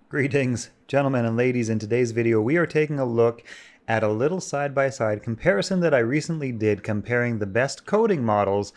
Greetings, gentlemen and ladies. In today's video, we are taking a look at a little side-by-side comparison that I recently did comparing the best coding models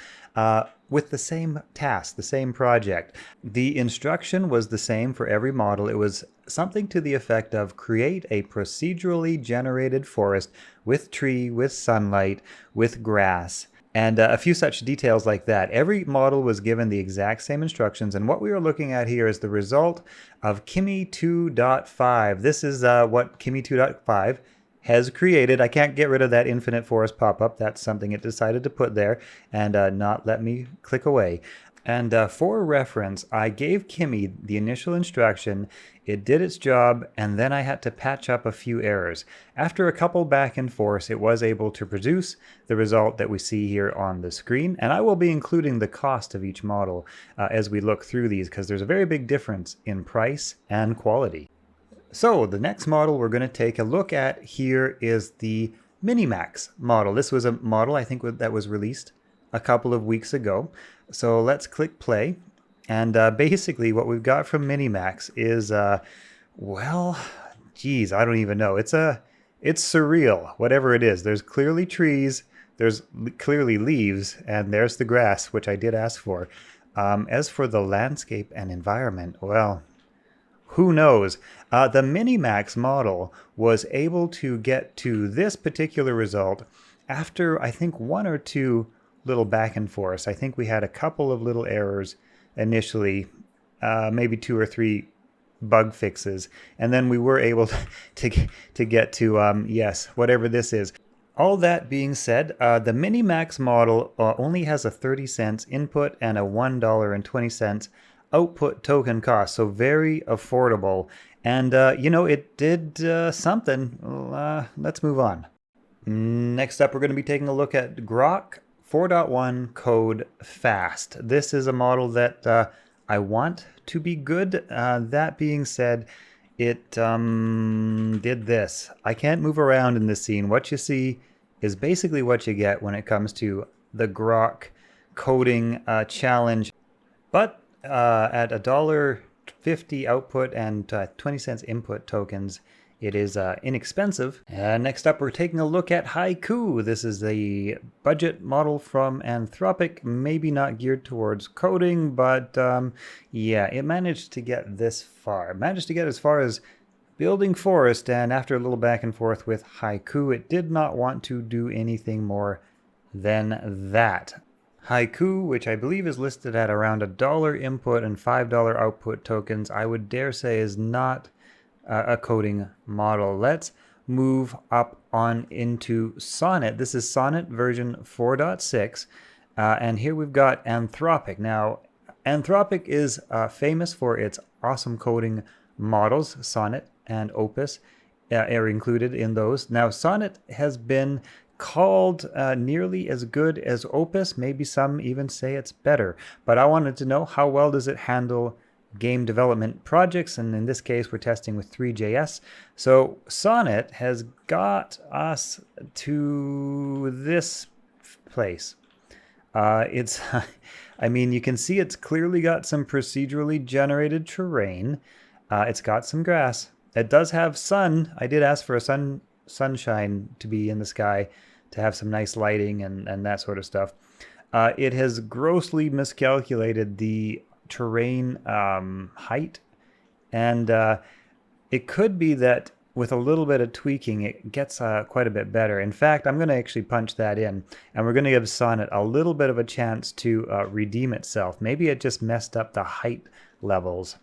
with the same task, the same project. The instruction was the same for every model. It was something to the effect of create a procedurally generated forest with tree, with sunlight, with grass, and a few such details like that. Every model was given the exact same instructions, and what we are looking at here is the result of Kimi 2.5. This is what Kimi 2.5 has created. I can't get rid of that infinite forest pop-up. That's something it decided to put there and not let me click away. And for reference, I gave Kimi the initial instruction, it did its job, and then I had to patch up a few errors. After a couple back and forth, it was able to produce the result that we see here on the screen, and I will be including the cost of each model as we look through these, because there's a very big difference in price and quality. So the next model we're going to take a look at here is the Minimax model. This was a model I think that was released a couple of weeks ago. So let's click play. And basically what we've got from Minimax is, well, geez, I don't even know. It's surreal, whatever it is. There's clearly trees, there's clearly leaves, and there's the grass, which I did ask for. As for the landscape and environment, well, who knows? The Minimax model was able to get to this particular result after, I think, one or two little back and forth. I think we had a couple of little errors initially, maybe two or three bug fixes, and then we were able to get to, yes, whatever this is. All that being said, the Minimax model only has a 30 cents input and a $1.20 output token cost, so very affordable. And you know, it did something. Let's move on. Next up, we're going to be taking a look at Grok 4.1 Code Fast. This is a model that I want to be good. That being said, it did this. I can't move around in this scene. What you see is basically what you get when it comes to the Grok coding challenge. But at $1.50 output and 20 cents input tokens, it is inexpensive. Next up, we're taking a look at Haiku. This is the budget model from Anthropic, maybe not geared towards coding, but yeah, it managed to get this far. It managed to get as far as building forest, and after a little back and forth with Haiku, it did not want to do anything more than that. Haiku, which I believe is listed at around $1 input and $5 output tokens, I would dare say is not a coding model. Let's move up on into Sonnet. This is Sonnet version 4.6, and here we've got Anthropic. Now, Anthropic is famous for its awesome coding models. Sonnet and Opus are included in those. Now, Sonnet has been called nearly as good as Opus. Maybe some even say it's better. But I wanted to know, how well does it handle game development projects? And in this case, we're testing with Three.js. So Sonnet has got us to this place. It's, I mean, you can see it's clearly got some procedurally generated terrain. It's got some grass. It does have sun. I did ask for a sunshine to be in the sky, to have some nice lighting and that sort of stuff. It has grossly miscalculated the terrain height, and it could be that with a little bit of tweaking it gets quite a bit better. In fact, I'm going to actually punch that in, and we're going to give Sonnet a little bit of a chance to redeem itself. Maybe it just messed up the height levels.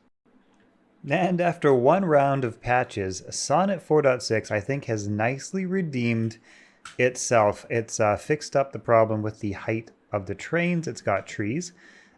And after one round of patches, Sonnet 4.6 I think has nicely redeemed itself. It's fixed up the problem with the height of the terrains. It's got trees.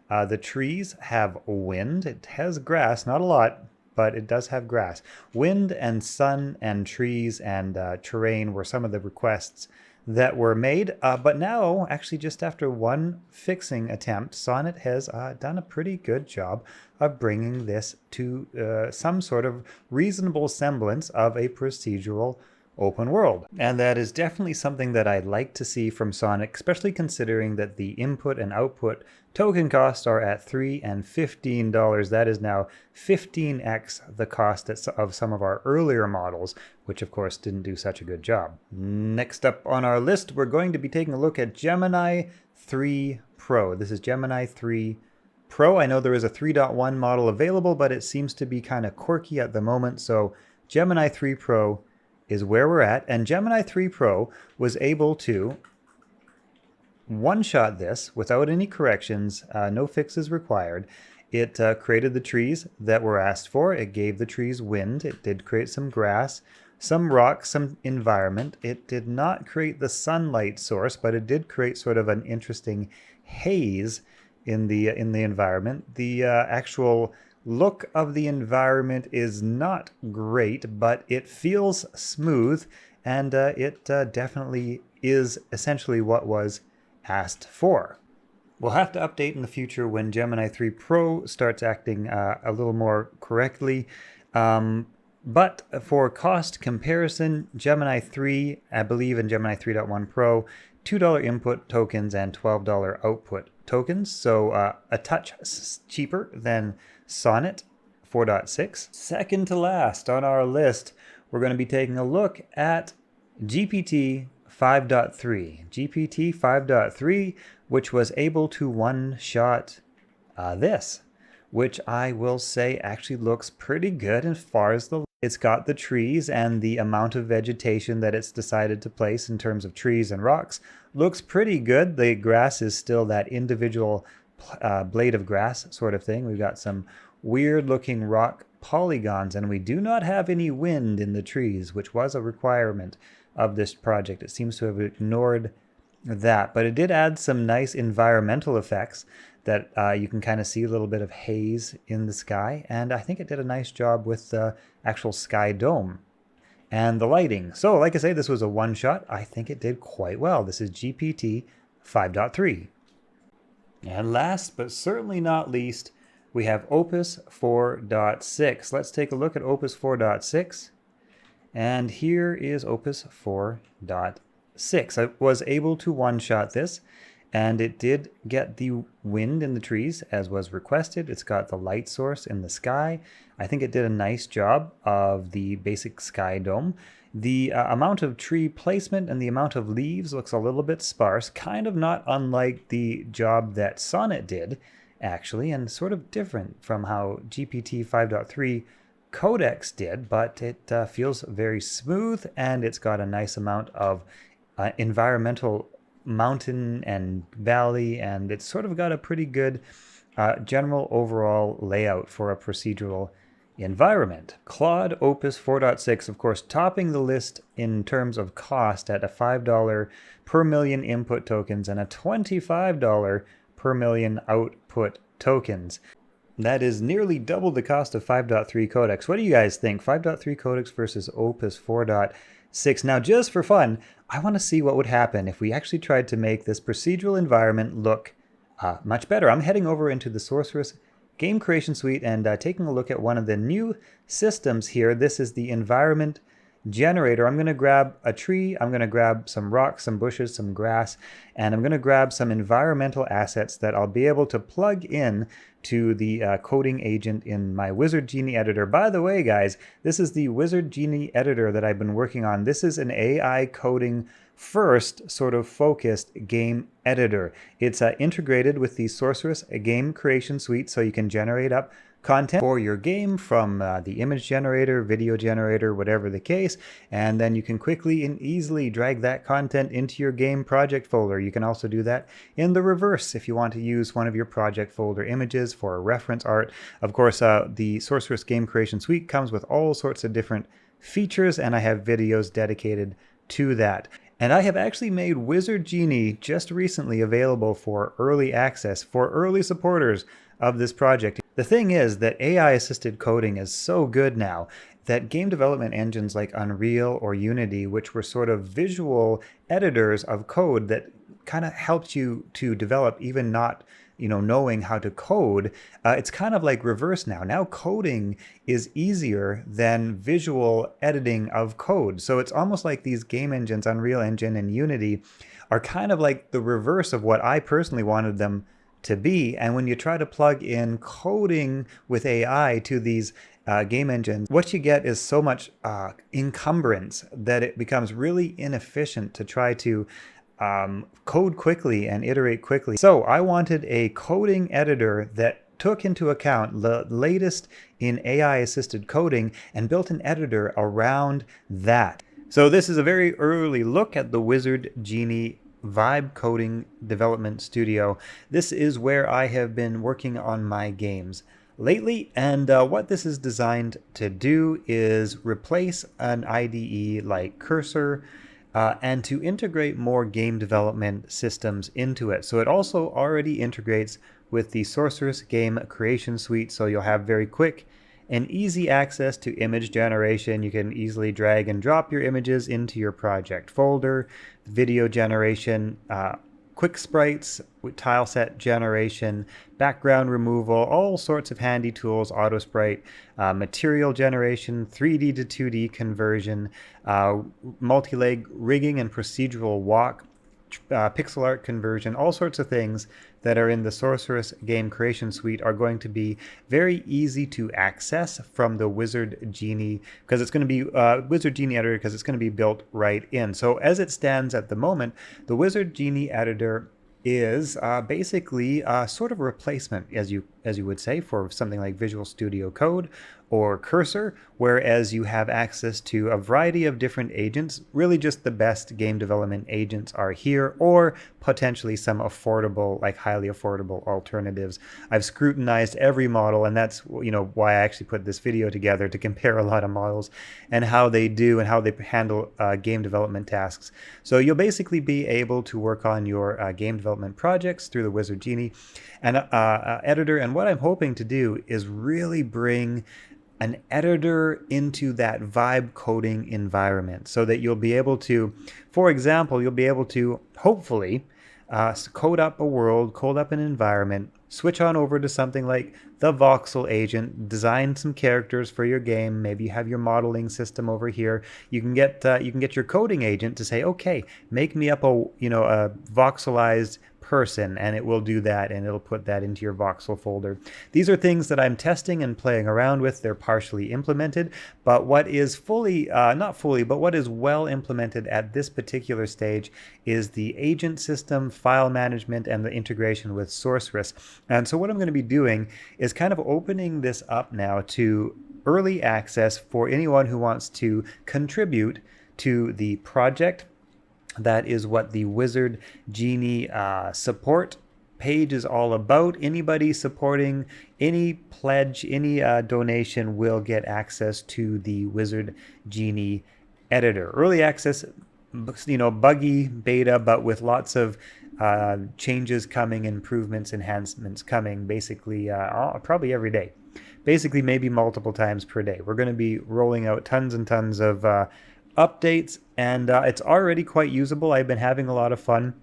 The trees have wind. It has grass, not a lot, but it does have grass. Wind and sun and trees and terrain were some of the requests that were made. But now, actually just after one fixing attempt, Sonnet has done a pretty good job of bringing this to some sort of reasonable semblance of a procedural open world. And that is definitely something that I'd like to see from Sonic, especially considering that the input and output token costs are at $3 and $15. That is now 15x the cost of some of our earlier models, which of course didn't do such a good job. Next up on our list, we're going to be taking a look at Gemini 3 Pro. This is Gemini 3 Pro. I know there is a 3.1 model available, but it seems to be kind of quirky at the moment. So Gemini 3 Pro is where we're at. And Gemini 3 Pro was able to one-shot this without any corrections, no fixes required. It created the trees that were asked for. It gave the trees wind. It did create some grass, some rocks, some environment. It did not create the sunlight source, but it did create sort of an interesting haze in the environment. The actual look of the environment is not great, but it feels smooth, and it definitely is essentially what was asked for. We'll have to update in the future when Gemini 3 Pro starts acting a little more correctly. But for cost comparison, Gemini 3, I believe in Gemini 3.1 Pro, $2 input tokens and $12 output tokens. So a touch cheaper than Sonnet 4.6. Second to last on our list, we're going to be taking a look at GPT 5.3. GPT 5.3, which was able to one-shot this, which I will say actually looks pretty good as far as it's got the trees, and the amount of vegetation that it's decided to place in terms of trees and rocks looks pretty good. The grass is still that individual blade of grass sort of thing. We've got some weird looking rock polygons, and we do not have any wind in the trees, which was a requirement of this project. It seems to have ignored that, but it did add some nice environmental effects that you can kind of see a little bit of haze in the sky, and I think it did a nice job with the actual sky dome and the lighting. So like I say, this was a one-shot. I think it did quite well. This is GPT 5.3. And last but certainly not least, we have Opus 4.6. Let's take a look at Opus 4.6. And here is Opus 4.6. I was able to one-shot this, and it did get the wind in the trees as was requested. It's got the light source in the sky. I think it did a nice job of the basic sky dome. The amount of tree placement and the amount of leaves looks a little bit sparse, kind of not unlike the job that Sonnet did, actually, and sort of different from how GPT 5.3 Codex did, but it feels very smooth, and it's got a nice amount of environmental mountain and valley, and it's sort of got a pretty good general overall layout for a procedural environment. Claude Opus 4.6, of course, topping the list in terms of cost at a $5 per million input tokens and a $25 per million output tokens. That is nearly double the cost of 5.3 Codex. What do you guys think? 5.3 Codex versus Opus 4.6. Now, just for fun, I want to see what would happen if we actually tried to make this procedural environment look much better. I'm heading over into the Sorceress Game Creation Suite and taking a look at one of the new systems here. This is the environment generator. I'm going to grab a tree, I'm going to grab some rocks, some bushes, some grass, and I'm going to grab some environmental assets that I'll be able to plug in to the coding agent in my Wizard Genie editor. By the way, guys, this is the Wizard Genie editor that I've been working on. This is an AI coding first sort of focused game editor. It's integrated with the Sorceress Game Creation Suite, so you can generate up content for your game from the image generator, video generator, whatever the case, and then you can quickly and easily drag that content into your game project folder. You can also do that in the reverse if you want to use one of your project folder images for a reference art. Of course, the Sorceress Game Creation Suite comes with all sorts of different features, and I have videos dedicated to that. And I have actually made Wizard Genie just recently available for early access for early supporters of this project. The thing is that AI-assisted coding is so good now that game development engines like Unreal or Unity, which were sort of visual editors of code that kind of helped you to develop even not knowing how to code, it's kind of like reverse now. Now coding is easier than visual editing of code. So it's almost like these game engines, Unreal Engine and Unity, are kind of like the reverse of what I personally wanted them to be. And when you try to plug in coding with AI to these game engines, what you get is so much encumbrance that it becomes really inefficient to try to code quickly and iterate quickly. So I wanted a coding editor that took into account the latest in AI-assisted coding and built an editor around that. So this is a very early look at the Wizard Genie Vibe Coding Development Studio. This is where I have been working on my games lately, and what this is designed to do is replace an IDE like Cursor and to integrate more game development systems into it. So it also already integrates with the Sorceress Game Creation Suite, so you'll have very quick and easy access to image generation. You can easily drag and drop your images into your project folder, video generation, quick sprites, tile set generation, background removal, all sorts of handy tools, auto sprite, material generation, 3D to 2D conversion, multi-leg rigging and procedural walk, pixel art conversion, all sorts of things that are in the Sorceress Game Creation Suite are going to be very easy to access from the Wizard Genie, because it's going to be Wizard Genie Editor, because it's going to be built right in. So as it stands at the moment, the Wizard Genie Editor is basically sort of a replacement, as you would say, for something like Visual Studio Code or Cursor, whereas you have access to a variety of different agents. Really just the best game development agents are here, or potentially some affordable, like highly affordable alternatives. I've scrutinized every model, and that's why I actually put this video together, to compare a lot of models and how they do and how they handle game development tasks. So you'll basically be able to work on your game development projects through the Wizard Genie and editor. And what I'm hoping to do is really bring an editor into that vibe coding environment, so that you'll be able to, for example, you'll be able to hopefully code up a world, code up an environment, switch on over to something like the voxel agent, design some characters for your game. Maybe you have your modeling system over here. You can get your coding agent to say, okay, make me up a voxelized person, and it will do that, and it'll put that into your voxel folder. These are things that I'm testing and playing around with. They're partially implemented, but what is fully, not fully, but what is well implemented at this particular stage is the agent system, file management, and the integration with Sorceress. And so what I'm going to be doing is kind of opening this up now to early access for anyone who wants to contribute to the project. That is what the Wizard Genie support page is all about. Anybody supporting any pledge, any donation will get access to the Wizard Genie editor. Early access, buggy beta, but with lots of changes coming, improvements, enhancements coming, basically probably every day. Basically maybe multiple times per day. We're going to be rolling out tons and tons of updates, and it's already quite usable. I've been having a lot of fun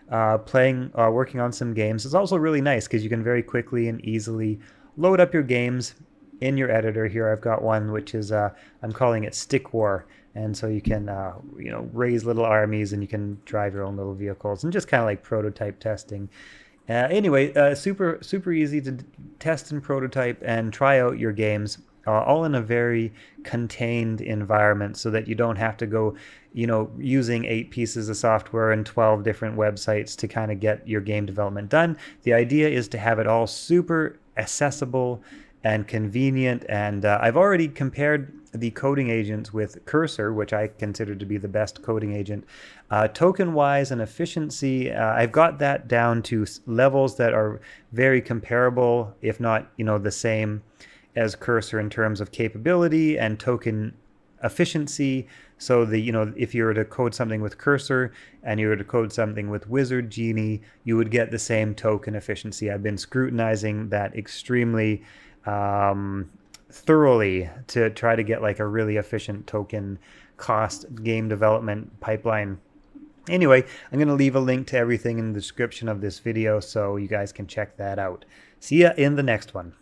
working on some games. It's also really nice because you can very quickly and easily load up your games in your editor. Here I've got one which is I'm calling it Stick War, and so you can raise little armies, and you can drive your own little vehicles, and just kind of like prototype testing. Anyway, super easy to test and prototype and try out your games, all in a very contained environment, so that you don't have to go, using 8 pieces of software and 12 different websites to kind of get your game development done. The idea is to have it all super accessible and convenient. And I've already compared the coding agents with Cursor, which I consider to be the best coding agent. Token-wise and efficiency, I've got that down to levels that are very comparable, if not, the same as Cursor in terms of capability and token efficiency. So if you were to code something with Cursor and you were to code something with Wizard Genie, you would get the same token efficiency. I've been scrutinizing that extremely thoroughly to try to get like a really efficient token cost game development pipeline Anyway, I'm going to leave a link to everything in the description of this video so you guys can check that out. See ya in the next one.